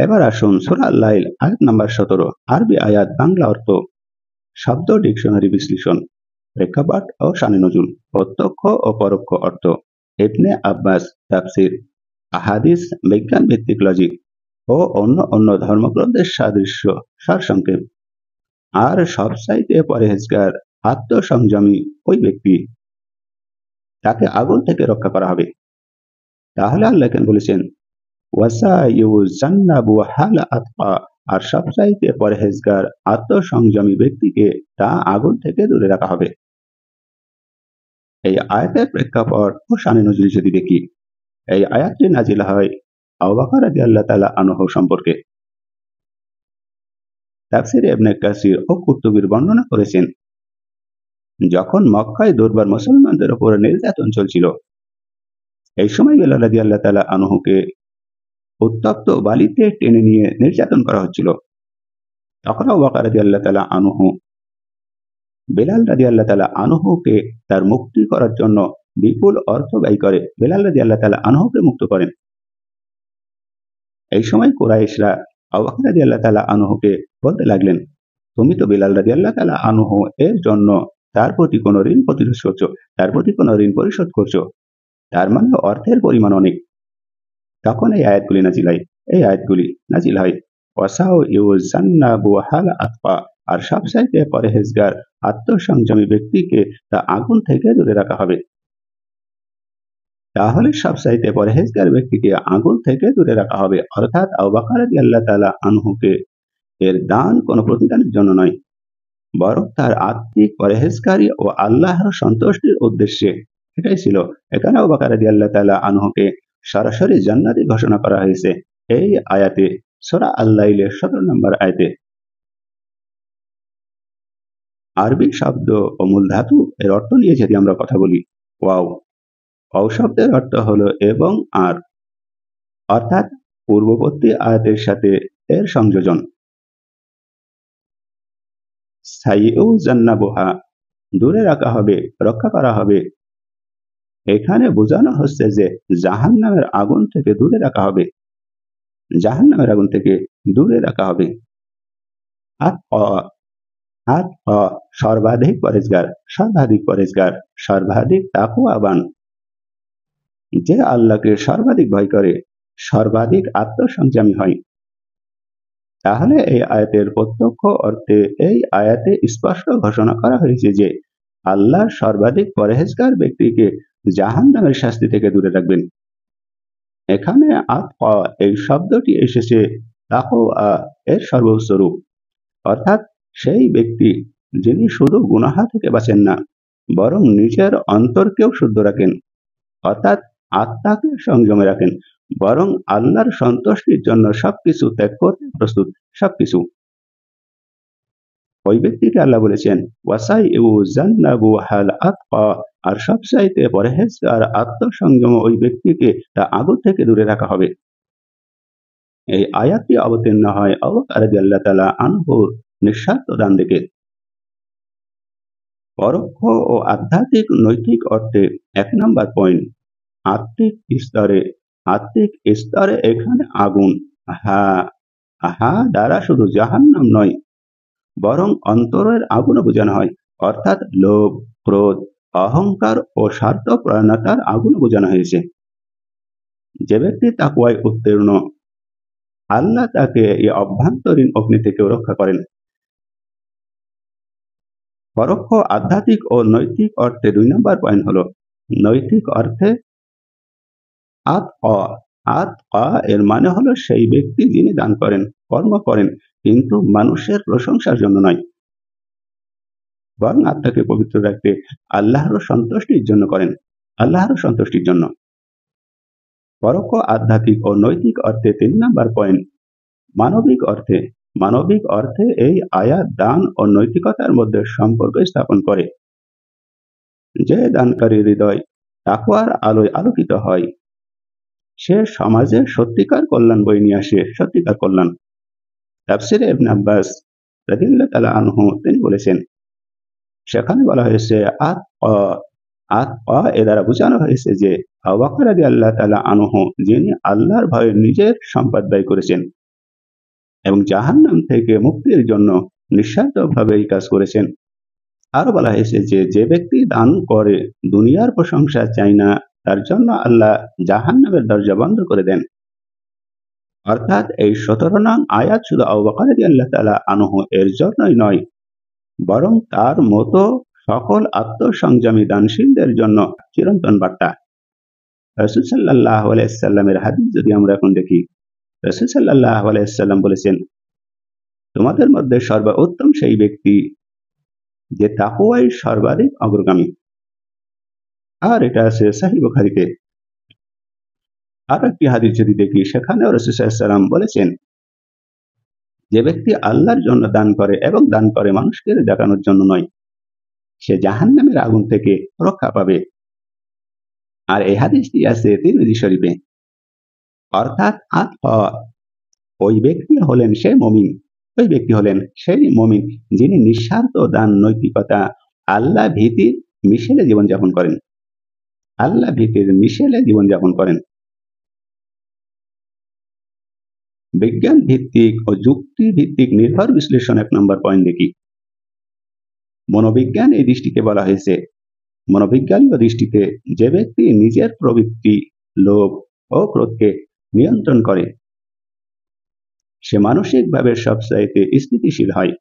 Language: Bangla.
এবার আসুন সূরা আল-লাইল আয়াত নাম্বার 17 আরবি আয়াত বাংলা অর্থ শব্দ ডিকশনারি বিশ্লেষণ প্রেক্ষাপট ও শানে নজুল প্রত্যক্ষ ও পরোক্ষ অর্থ ইবনে আব্বাস তাফসির আহাদিস বিজ্ঞান ভিত্তিক লজিক ও অন্য ধর্মগ্রন্থের সাদৃশ্য সারসংক্ষেপ। আর সবচাইতে পরহেজগার আত্মসংযমী ওই ব্যক্তি, তাকে আগুন থেকে রক্ষা করা হবে। তাহলে আল্লাহ কেন বলেছেন আর সবচাইতে পরহেজগার আত্মসংযমী ব্যক্তিকে তা আগুন থেকে দূরে রাখা হবে। এই আয়াতের প্রেক্ষাপট ও শানে নজরুল যদি দেখি, এই আয়াতটি নাজিল হয় আবু বকর রাদিয়াল্লাহু তাআলা আনহু সম্পর্কে। তাফসীরে ইবনে কাসির ও কুরতুবীর বর্ণনা করেছেন, যখন মক্কায় দুর্বার মুসলমানদের উপর নির্যাতন চলছিল, এই সময় বেলাল রাদিয়াল্লাহু তাআলা আনহুকে উত্তপ্ত বালিতে টেনে নিয়ে নির্যাতন করা হচ্ছিল। তখন আবু বকর রাদিয়াল্লাহু তাআলা আনহু বেলাল রাদিয়াল্লাহু তাআলা আনহুকে তার মুক্তি করার জন্য বিপুল অর্থ ব্যয় করে বেলাল রাদিয়াল্লাহু তাআলা আনহুকে মুক্ত করেন। এই সময় কুরাইশরা আবু বকর রাদিয়াল্লাহু তাআলা আনহুকে বলতে লাগলেন, তুমি তো বেলাল রাদিয়াল্লাহু তাআলা আনহু এর জন্য তার প্রতি কোনো ঋণ প্রতিশোধ করছো, তার প্রতি কোনো ঋণ পরিশোধ করছো, তার মানে অর্থের পরিমাণ অনেক। তখন এই আয়াতগুলি নাজিল হয় আর সবচাইতে পরহেজগার আত্মসংযমী ব্যক্তিকে তা আগুন থেকে দূরে রাখা হবে। তাহলে সবচাইতে পরহেজগার ব্যক্তিকে আগুন থেকে দূরে রাখা হবে, অর্থাৎ আবু বকর রাদিয়াল্লাহু তাআলা আনহুকে এর দান কোনো প্রতিদানের জন্য নয়, বরং তার আত্মিক পরহেজগারি ও আল্লাহর সন্তুষ্টির উদ্দেশ্যে। এটাই ছিল এখানে আবু বকর রাদিয়াল্লাহু তাআলা আনহুকে সরাসরি জান্নাতি ঘোষণা করা হয়েছে এই আয়াতে, সূরা আল-লাইলের 17 নম্বর আয়াতে। আরবি শব্দ ও মূল ধাতু এর অর্থ নিয়ে যদি আমরা কথা বলি, ওয়াও শব্দের অর্থ হলো এবং আর, অর্থাৎ পূর্ববর্তী আয়াতের সাথে এর সংযোজন। জান্নাবুহা দূরে রাখা হবে, রক্ষা করা হবে। এখানে বোঝানো হচ্ছে যে জাহান্নামের আগুন থেকে দূরে রাখা হবে, জাহান্নামের আগুন থেকে দূরে রাখা হবে। সর্বাধিক পরেজগার, সর্বাধিক তাকওয়াবান, যে আল্লাহকে সর্বাধিক ভয় করে, সর্বাধিক আত্মসংযমী হয়। তাহলে এই আয়াতের প্রত্যক্ষ অর্থে এই আয়াতে স্পষ্ট ঘোষণা করা হয়েছে যে আল্লাহ সর্বাধিক পরহেজগার ব্যক্তিকে জাহান্নামের শাস্তি থেকে দূরে রাখবেন। এখানে এই শব্দটি এসেছে তাকওয়া এর সর্বোচ্চ রূপ, অর্থাৎ সেই ব্যক্তি যিনি শুধু গুনাহ থেকে বাঁচেন না, বরং নিজের অন্তরকেও শুদ্ধ রাখেন, অর্থাৎ আত্মাকে সংযমে রাখেন, বরং আল্লাহর সন্তুষ্টির জন্য সবকিছু ত্যাগ করতে প্রস্তুত, সবকিছু। ওই ব্যক্তিকে আল্লাহ বলেছেন আর সবচাইতে পরহেজগার আত্মসংযম ওই ব্যক্তিকে তা আগুন থেকে দূরে রাখা হবে। এই আয়াতটি অবতীর্ণ হয় আবু বকর রাদিয়াল্লাহু তাআলা আনহুর নিঃস্বার্থ দান দেখে। পরোক্ষ ও আধ্যাত্মিক নৈতিক অর্থে 1 নম্বর পয়েন্ট, আত্মিক স্তরে এখানে আগুন দ্বারা শুধু জাহান্নাম নয়, বরং অন্তরের আগুনও বোঝানো হয়, অর্থাৎ লোভ, ক্রোধ, অহংকার ও স্বার্থপরায়ণতার আগুন বোঝানো হয়েছে। যে ব্যক্তি তাকওয়ায় উত্তীর্ণ, আল্লাহ তাকে এই অভ্যন্তরীণ অগ্নি থেকে রক্ষা করেন। পরোক্ষ আধ্যাত্মিক ও নৈতিক অর্থে 2 নম্বর পয়েন্ট হলো, নৈতিক অর্থে এর মানে হলো সেই ব্যক্তি যিনি দান করেন, কর্ম করেন, কিন্তু মানুষের প্রশংসার জন্য নয়, বরং আত্মাকে পবিত্র রাখতে আল্লাহর সন্তুষ্টির জন্য করেন, আল্লাহর সন্তুষ্টির জন্য। পরোক্ষ আধ্যাত্মিক ও নৈতিক অর্থে 3 নম্বর পয়েন্ট, মানবিক অর্থে এই আয়াত দান ও নৈতিকতার মধ্যে সম্পর্ক স্থাপন করে। যে দানকারী হৃদয় তাকওয়ার আলোয় আলোকিত হয়, সে সমাজে সত্যিকার কল্যাণ বয়ে নিয়ে আসে, সত্যিকার কল্যাণ। তাফসীরে ইবনে আব্বাস রাদিয়াল্লাহু তাআলা আনহু তিনি বলেছেন, সেখানে বলা হয়েছে এ দ্বারা বোঝানো হয়েছে যে আবু বকর রাদিয়াল্লাহু তাআলা আনহু যিনি আল্লাহর ভয়ে নিজের সম্পদ ব্যয় করেছেন, এবং জাহান্নাম থেকে মুক্তির জন্য নিঃস্বার্থভাবে এই কাজ করেছেন। আরো বলা হয়েছে যে ব্যক্তি দান করে দুনিয়ার প্রশংসা চায় না, তার জন্য আল্লাহ জাহান্নামের দরজা বন্ধ করে দেন। অর্থাৎ এই ১৭ নং আয়াত শুধু আবু বকর রাদিয়াল্লাহু তাআলা আনহু এর জন্যই নয়, বরং তার মতো সকল আত্মসংযমী দানশীলদের জন্য চিরন্তন বার্তা। রাসূল সাল্লাল্লাহু আলাইহি সাল্লামের হাদিস যদি আমরা এখন দেখি, রাসূল সাল্লাল্লাহু আলাইহি সাল্লাম বলেছেন, তোমাদের মধ্যে সর্বোত্তম সেই ব্যক্তি যে তাকওয়ায় সর্বাধিক অগ্রগামী। আর এটা আছে সহিহ বুখারীতে। আর একটি হাদিস যদি দেখি, সেখানেও রাসূল সাল্লাল্লাহু আলাইহি সাল্লাম বলেছেন, যে ব্যক্তি আল্লাহর জন্য দান করে এবং দান করে মানুষকে দেখানোর জন্য নয়, সে জাহান্নামের আগুন থেকে রক্ষা পাবে। আর এই হাদিসটি আছে তিরমিজি শরীফে। অর্থাৎ ওই ব্যক্তি হলেন সেই মুমিন, ওই ব্যক্তি হলেন সেই মুমিন যিনি নিঃস্বার্থ দান, নৈতিকতা, আল্লাহ ভীতির মিশেলে জীবনযাপন করেন। আল্লাহ ভীতির মিশেলে জীবনযাপন করেন। বিজ্ঞান ভিত্তিক ও যুক্তি ভিত্তিক নির্ভর বিশ্লেষণ ১ নম্বর পয়েন্ট দেখি। মনোবিজ্ঞান এই দৃষ্টিকে বলা হয়েছে, মনোবিজ্ঞানীয় দৃষ্টিতে যে ব্যক্তি নিজের প্রবৃত্তি, লোভ ও ক্রোধকে নিয়ন্ত্রণ করে, সে মানসিকভাবে সবচাইতে স্থিতিশীল হয়।